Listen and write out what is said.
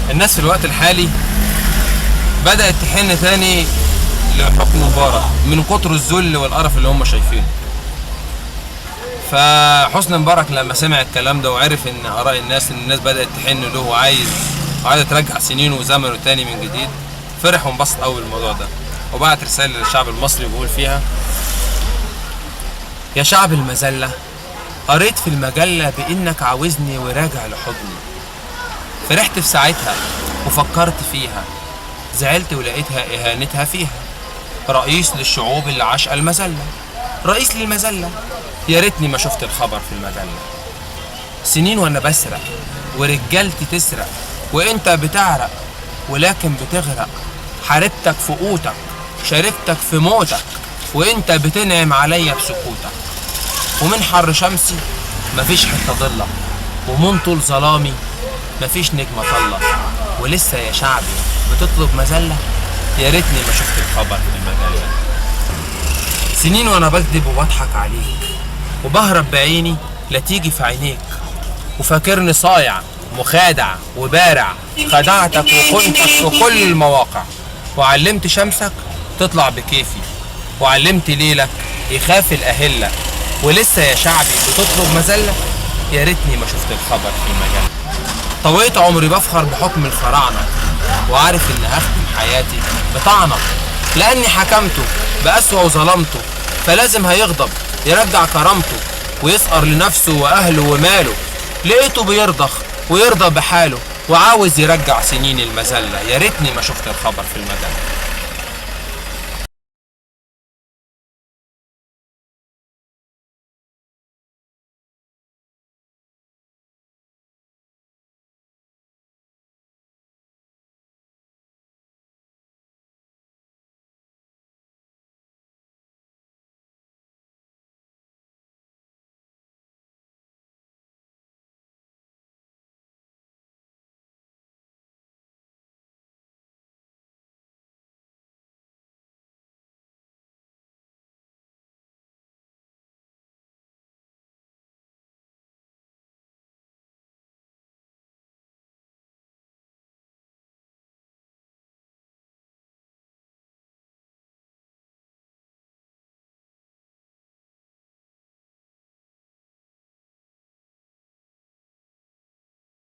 الناس في الوقت الحالي بدأت تحن تاني لحكم مبارك من كتر الذل والقرف اللي هم شايفينه. فحسني مبارك لما سمع الكلام ده وعرف ان اراء الناس، ان الناس بدأت تحن له وعايزه ترجع سنينه وزمنه تاني من جديد، فرح وانبسط قوي بالموضوع ده، وبعت رسالة للشعب المصري بيقول فيها: يا شعب المذلة، قريت في المجلة بإنك عاوزني وراجع لحضني. فرحت في ساعتها وفكرت فيها، زعلت ولقيتها إهانتها فيها. رئيس للشعوب اللي عاشقة المذلة، رئيس للمذلة. يا ريتني ما شفت الخبر في المجلة. سنين وأنا بسرق ورجالتي تسرق وإنت بتعرق ولكن بتغرق. حاربتك في قوتك، شاركتك في موتك، وإنت بتنعم عليا بسكوتك. ومن حر شمسي مفيش حتة ضلة، ومن طول ظلامي مفيش نجمة طلة. ولسه يا شعبي بتطلب مذلة، يا ريتني ما شفت الخبر في المجلة. سنين وانا بكذب وبضحك عليك، وبهرب بعيني لا تيجي في عينيك، وفاكرني صايع مخادع وبارع. خدعتك وخنتك في كل المواقع، وعلمت شمسك تطلع بكيفي، وعلمت ليلك يخاف الأهلة. ولسه يا شعبي بتطلب مذلة، يا ريتني ما شفت الخبر في المجلة. طويت عمري بفخر بحكم الفراعنة، وعارف ان هختم حياتي بطعنة، لاني حكمته بأسوأ وظلمته. فلازم هيغضب يرجع كرامته، ويسقر لنفسه واهله وماله. لقيته بيرضخ ويرضى بحاله، وعاوز يرجع سنين المذلة. يا ريتني ما شفت الخبر في المجلة.